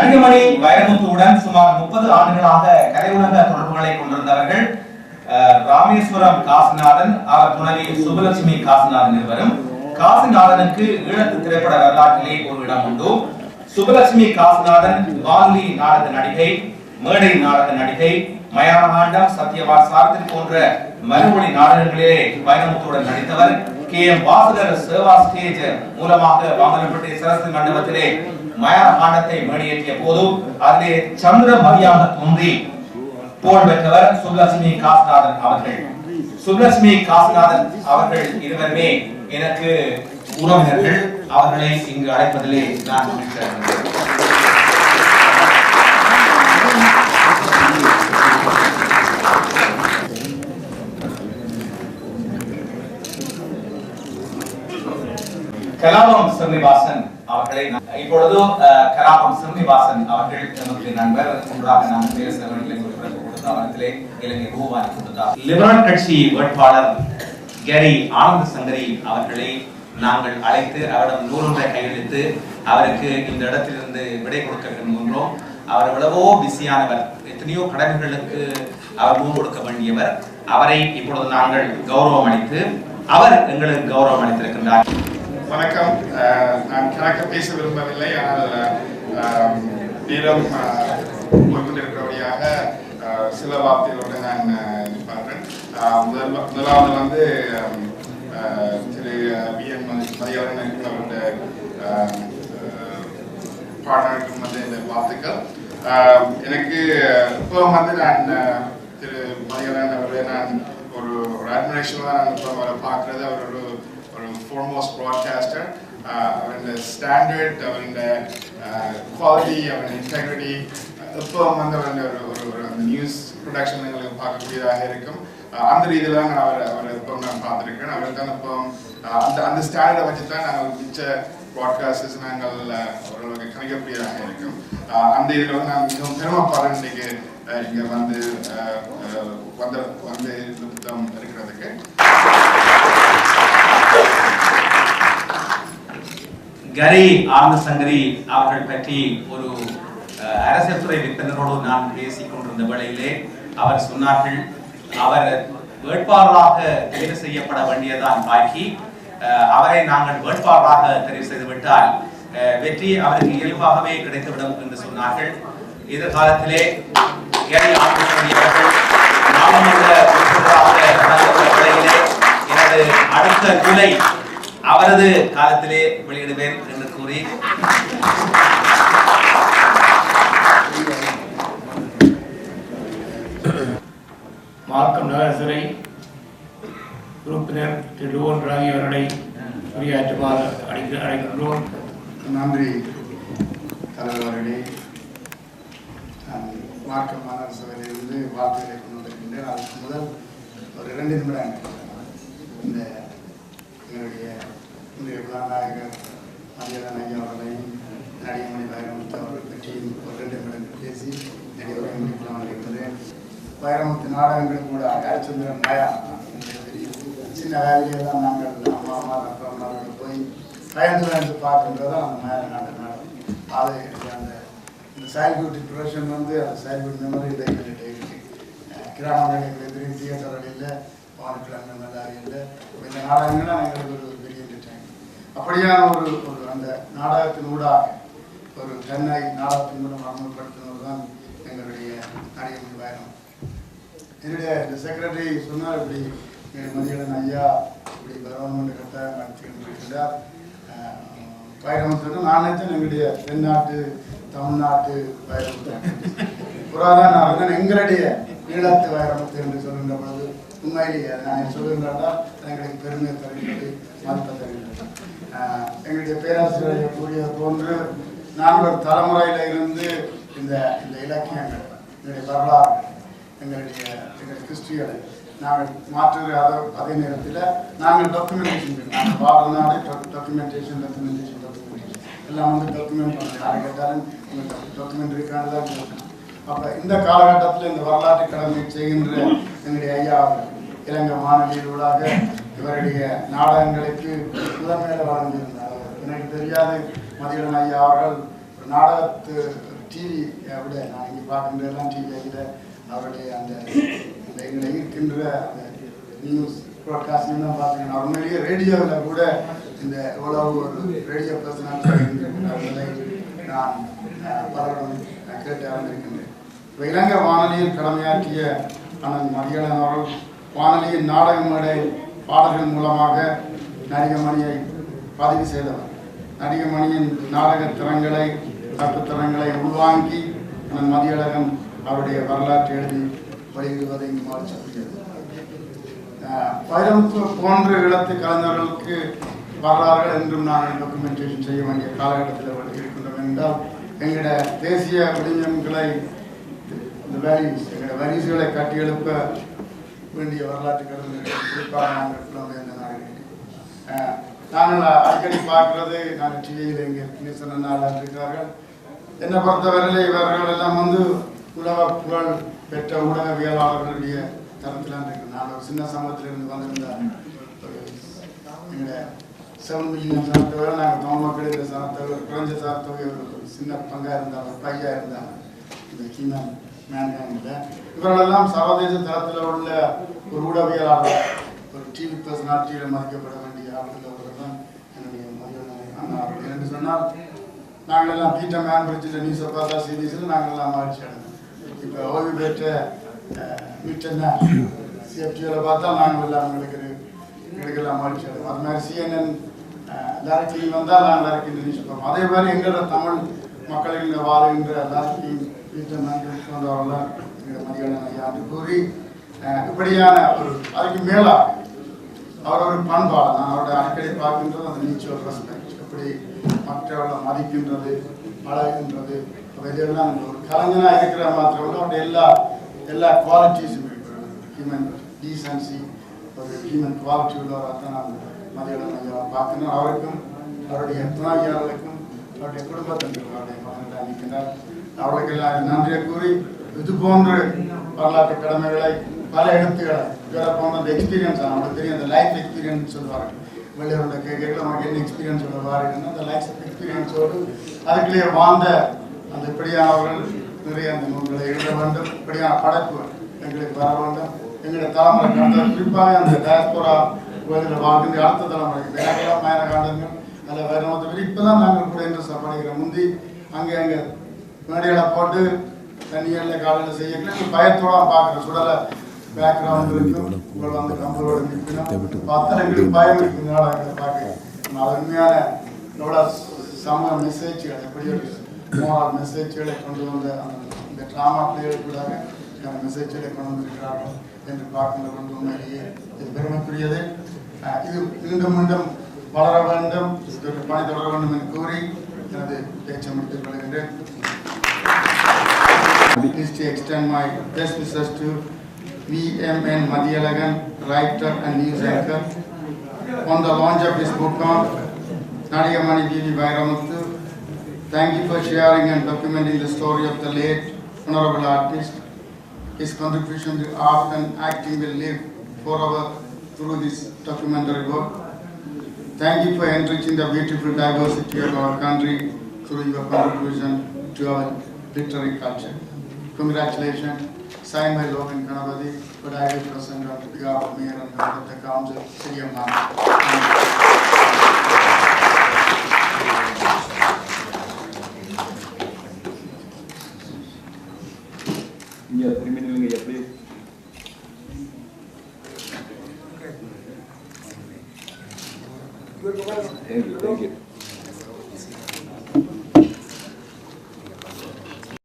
கனிகமணி வைரமுத்துவுடன் சுமார் 30 ஆண்டுகளாக கலையுலக தொடர்புகளை கொண்டிருந்தவர்கள் ராமேஸ்வரம் காசிநாதன், அவர் துணைவி சுபலட்சுமி காசிநாதன் இருவரும். காசிநாதனுக்கு ஈழத்து திரைப்பட வரலாற்றிலே ஒரு இடம் உண்டு. சுபலட்சுமி காசிநாதன் வானொலி நாடக நடிகை, மேடை நாடக நடிகை, மயானகாண்டம், சத்யவான் சாரதி போன்ற மறுமொழி நாடகங்களிலே வைரமுத்துவுடன் நடித்தவர். KM வாசுதர் சேவா ஸ்டேஜ் மூலமாக வாங்கப்பட்ட சரஸ்வதி மண்டபத்திலே மயானகாண்டத்தை மேடையேற்றிய போது அதிலே சந்திரமதியாக தோன்றி புகழ் பெற்றவர் சுபலட்சுமி காசிநாதன் அவர்கள். சுபலட்சுமி காசிநாதன் அவர்கள் இருவருமே எனக்கு உறவினர்கள். அவர்களை இங்கு அழைப்பதிலே நான் கலாபம் ஸ்ரீனிவாசன் அவர்களை இப்பொழுது கலாபம் ஸ்ரீனிவாசன் அவர்கள் நமக்கு நண்பர். ஒன்றாக நாம் பேசுகிறவர்களை கொடுத்தாலே இலங்கை பூவானி கொடுத்தார். லிபரல் கட்சி வேட்பாளர் கேரி ஆனந்த் சங்கரி அவர்களை நாங்கள் அழைத்து அவரிடம் 100 கையெழுத்து அவருக்கு இந்த இடத்திலிருந்து விடை கொடுக்க விரும்புகின்றோம். அவர் எவ்வளவோ பிஸியானவர், எத்தனையோ கடமைகளுக்கு அவர் முன் கொடுக்க வேண்டியவர். அவரை இப்பொழுது நாங்கள் கௌரவம் அளித்து அவர் எங்களுக்கு கௌரவம் அளித்திருக்கின்றார். வணக்கம். நான் கணக்க பேச விரும்பவில்லை, ஆனால் நேரம் கொண்டிருக்கிறபடியாக சில வார்த்தைகளோடு நான் பார்க்கிறேன். முதலாவது வந்து திரு BN மதியவரன் அவருடைய பாடலுக்கும் வந்து இந்த வாழ்த்துக்கள். எனக்கு இப்போ வந்து நான் திரு மதியவரன் அவர்களை நான் ஒரு அட்மிரேஷன் தான் இப்போ அவரை பார்க்குறது. அவர் ஒரு foremost broadcaster. அவருடைய ஸ்டாண்டர்ட், அவருடைய குவாலிட்டி, அவருடைய இன்டெகிரிட்டி இப்போ வந்து ஒரு நியூஸ் ப்ரொடக்ஷன் எங்களுக்கு பார்க்கக்கூடியதாக இருக்கும். அந்த ரீதியில் தான் அவரை இப்போ நான் பார்த்துருக்கேன். அவர் தான் இப்போ அந்த ஸ்டாண்டர்டை வச்சு தான் நாங்கள் மிச்ச ப்ராட்காஸ்டர்ஸ் நாங்கள் ஓரளவுக்கு கணிக்கக்கூடியதாக இருக்கும். அந்த இதில் வந்து நான் மிகவும் பெருமைப்படுறேன் இன்றைக்கு இங்கே வந்து இந்த புத்தகம் இருக்கிறதுக்கு. கரி ஆனந்த் சங்கரி அவர்கள் பற்றி ஒரு அரசியல் துறை விற்பனரோடு நான் பேசிக் கொண்டிருந்த வேளையிலே அவர் சொன்னார்கள், அவர் வேட்பாளராக தெரிவு செய்யப்பட வேண்டியதான் பாக்கி, அவரை நாங்கள் வேட்பாளராக தெரிவு செய்துவிட்டால் வெற்றி அவருக்கு இயல்பாகவே கிடைத்துவிடும் என்று சொன்னார்கள். எதிர்காலத்திலே கரி ஆனந்த் சங்கரி அவர்கள் நாடாளுமன்ற உறுப்பினராக வேளையிலே எனது அடுத்த நூலை அவரது காலத்திலே வெளியிடுவேன் என்று கூறி மார்க்கம் நகர சிறை உறுப்பினர் திரு டுவோன் ராகி அவர்களை உரையாற்றுமாறு அழைக்கின்றோம். நன்றி தலைவர்களே. நான் மார்க்கம் மாநகர சபையிலிருந்து வாழ்த்துக்களை கொண்டு வந்திருக்கின்றேன். அதுக்கு முதல் ஒரு 2 நிமிடங்கள் இந்த எங்களுடைய இன்றைய விழாநாயகர் மதியவரன் ஐயா அவர்களையும் நடிகமணி வைரமுத்து அவர்கள் பற்றியும் ஒரு 2 நிமிடங்கள் பேசி என்னுடைய உரை முடிக்கலாம் இருக்கிறேன். வைரமுத்து நாடகங்கள் கூட ஹரிச்சந்திரன் மயா சின்ன வேலையிலே தான் நாங்கள் அம்மா அவர்கள் போய் பயந்து பார்க்கின்றதான் அந்த மயா நாடகம். அது அந்த சைல்ட்ஹுட் ப்ரொஃபஷன் வந்து அந்த சைல்ட்ஹுட் மெமரியில் எங்கள்கிட்ட இருக்குது. கிராமங்களில் எதிரும் தியேட்டர்களில் வானக்கிழமை நல்லாரியில் இந்த நாடகங்கள்லாம் எங்களுக்கு ஒரு பெரிய என்டர்டைன்மெண்ட். அப்படியான ஒரு அந்த நாடகத்தின் ஊடாக ஒரு சென்னை நாடகத்தின் மூலம் அமல்படுத்தினது தான் எங்களுடைய நடிகமணி வைரம். என்னுடைய இந்த செக்ரட்டரி சொன்னார், இப்படி மதியவரன் ஐயா இப்படி கவர்மெண்ட் கட்டாயம் நடத்திருக்கிறார். வைரமுத்து நான் நினைச்சேன் எங்களுடைய தென்னாட்டு தமிழ்நாட்டு வைரமுத்து புறாதான் நான் எங்களுடைய ஈழத்து வைரமுத்து என்று சொல்கின்ற பொழுது உண்மையிலேயே நான் சொல்லுகின்றா எங்களுக்கு பெருமை தருகிறது, மதிப்பை தருகிறது. எங்களுடைய பேராசிரியரை கூறியது போன்று நாங்கள் ஒரு தலைமுறையில் இருந்து இந்த இலக்கியங்கள், எங்களுடைய வரலாறு, எங்கள் ஹிஸ்டரிகளை நாங்கள் மாற்றுகிற அதே நேரத்தில் நாங்கள் டாக்குமெண்டேஷன், நாங்கள் வாழ்நாடு டாக்குமெண்டேஷன் எல்லாம் வந்து டாக்குமெண்ட் பண்ணுறோம். யாரை கேட்டாலும் உங்களுக்கு டாக்குமெண்ட் இருக்கான்னு தான் கேட்கணும். அப்போ இந்த காலகட்டத்தில் இந்த வரலாற்று கடமை செய்கின்ற எங்களுடைய ஐயா இலங்கை மாநிலூடாக இவருடைய நாடகங்களுக்கு முதன்மையில வழங்கியிருந்தார். எனக்கு தெரியாது மதியவரன் ஐயா அவர்கள் ஒரு நாடகத்து டிவி விட நான் இங்கே பார்க்கின்றதெல்லாம் டிவியில் அவருடைய அந்த எங்களை இருக்கின்ற அந்த நியூஸ் ப்ராட்காஸ்டிங் தான் பார்த்தீங்கன்னா உண்மையிலேயே ரேடியோவில் கூட இந்த எவ்வளவு ஒரு ரேடியோ பர்சனாலிட்டி நான் பலரும் கேட்டு அறிந்திருக்கின்றேன். இலங்கை வானொலியில் கடமையாற்றிய அண்ணன் மதியழகன் அவர்கள் வானொலியின் நாடக மேடை பாடல்கள் மூலமாக நடிகமணியை பதிவு செய்தவர். நடிகமணியின் நாடக திறங்களை கட்டுத்திறங்களை உள்வாங்கி அண்ணன் மதியழகன் அவருடைய வரலாற்றை எழுதி வெளியிடுவதை இங்கு மாற்றக்கூடியது. வைரமுத்து போன்ற இடத்து கலைஞர்களுக்கு வரலாறுகள் என்றும் நாங்கள் டாக்குமெண்டேஷன் செய்ய வேண்டிய காலகட்டத்தில் இருக்கின்றோம் என்றால் எங்களுடைய தேசிய விளிம்புகளை இந்த வேல்யூஸ் எங்களுடைய வரிசுகளை கட்டியெழுப்ப வேண்டிய வரலாற்று கலைஞர்கள் குறிப்பாக நாங்கள் நாங்கள் அடிக்கடி பார்க்கிறது நாங்கள் டிவியில் இங்கே சொன்ன நாள் இருக்கிறார்கள். என்னை பொறுத்தவரையிலே இவர்கள் எல்லாம் உலக புகழ் பெற்ற ஊடகவியலாளர்களுடைய தரத்தில் இருக்கு. நான் ஒரு சின்ன சமூகத்திலிருந்து வந்திருந்த ஒரு எங்களுடைய 7 மில்லியன் சனத்தொகை நாங்கள் தமிழ் மக்கள் இந்த சனத்தொகை குறைஞ்ச சனத்தொகை ஒரு சின்ன பங்காக இருந்தாங்க, ஒரு பையா இருந்தாங்க இந்த ஹியூமன் மேன்கைண்டில். இவர்களெல்லாம் சர்வதேச தரத்தில் உள்ள ஒரு ஊடகவியலாளர், ஒரு டிவி பர்சனாலிட்டியில் மதிக்கப்பட வேண்டிய ஆட்கள் தான் என்னுடைய அண்ணா அவர்கள். என்று சொன்னால் நாங்கள் எல்லாம் பீட்டர் மேன் பிரிட்ஜில் நியூஸை பார்த்தா சிபிஎஸ்சியில் நாங்கள் எல்லாம் மகிழ்ச்சி அடைந்தோம். இப்போ ஓய்வு பெற்ற மீட்டர்னா சிஎஃப்டியில் பார்த்தா நாங்கள் எல்லாம் எங்களுக்கெல்லாம் மகிழ்ச்சி அடைவோம். அது மாதிரி சிஎன்என் லாரிக்கிங் வந்தால் நாங்கள் லாரிக்கிங் நியூஸ் பார்ப்போம். அதே மாதிரி எங்களோட தமிழ் மக்களில் வாழ்கின்ற லாரிக்கிங் பீட்டர் மேன் பிரிட்ஜ் போன்றவர்களாம் எங்கள் மதியான ஐயா என்று கூறி இப்படியான ஒரு அதுக்கு மேலாக அவர் ஒரு பண்பாளர். நான் அவருடைய அடிக்கடி பார்க்கின்றது அந்த மியூச்சுவல் ரெஸ்பெக்ட், எப்படி மற்றவர்களை மதிக்கின்றது, பழகின்றது, இதெல்லாம் ஒரு கலைஞனாக இருக்கிற மாத்திரம் அவருடைய எல்லா குவாலிட்டிஸும் இருக்கிறது. ஹியூமன் டீசன்சி, ஒரு ஹியூமன் குவாலிட்டி உள்ளவராக தான் நான் மதியான ஐயா பார்க்கணும். அவருக்கும் அவருடைய துணைவியாளர்களுக்கும் அவருடைய குடும்பத்தினருக்கும் அவருடைய மகன்கள் அளிக்கின்றார். அவர்களுக்கெல்லாம் நன்றியை கூறி இது போன்ற வரலாற்று கடமைகளை பல எழுத்துக்களை இவரை போன்ற அந்த எக்ஸ்பீரியன்ஸ் அவங்களுக்கு தெரியும். அந்த லைஃப் எக்ஸ்பீரியன்ஸ் சொல்லுவாங்க. வெளியூரில் கேட்கல நமக்கு என்ன எக்ஸ்பீரியன்ஸ் சொல்லுவாருன்னா அந்த லைஃப் எக்ஸ்பீரியன்ஸோடு அதுக்குள்ளேயே வாழ்ந்த அந்த இப்படியானவர்கள் நிறைய அந்த நூல்களை எழுத வேண்டும். இப்படியான படைப்பு எங்களுக்கு வர வேண்டும். எங்களுடைய தலைமுறை காண்ட குறிப்பாக அந்த டயஸ்போரா கோயிலில் வாழ்கின்ற அடுத்த தலைமுறைக்கு வேறெல்லாம் மயன காண்டங்கள் அதில் வேறு மொத்தம் இப்போ தான் நாங்கள் கூட இன்ட்ரெஸ்ட் படிக்கிறோம். முந்தி அங்கே மேடைகளை போட்டு தண்ணிகளில் காலையில் செய்யக்கலாம் பயத்தோட பார்க்குற சுடலை பேக்ரவுண்ட் இருக்கும். உங்களை கம்பளோட நிற்கணும் பார்த்தா எங்களுக்கு பயம் இருக்குது நாடகங்களை பார்க்க. அது உண்மையான எவ்வளோ சமூக மெசேஜ்கள் எப்படி மோரல் மெசேஜ்களை கொண்டு வந்த இந்த ட்ராமா பிளேயர்களுக்காக மெசேஜ்களை கொண்டு வந்திருக்கிறார்கள் என்று பார்க்கின்ற கொண்டு உண்மையிலேயே இது பெருமைக்குரியது. இது மீண்டும் வளர வேண்டும், இதற்கு பணி தொடர வேண்டும் என்று கூறி எனது பேச்சை முடித்துக் கொள்கின்றேன். Please to extend my best wishes to V.M.N. Madiyalagan, writer and news anchor, on the launch of his book on Nadigamani V.V. Vairamuthu. Thank you for sharing and documenting the story of the late honorable artist. His contribution to art and acting will live forever through this documentary work. Thank you for enriching the beautiful diversity of our country through your contribution to our literary culture. Congratulations. Signed by Logan Kanavadi, but I will present on behalf of Mayor and Member of the Council, City of Manu. Yeah, 3 minutes, please. Thank you.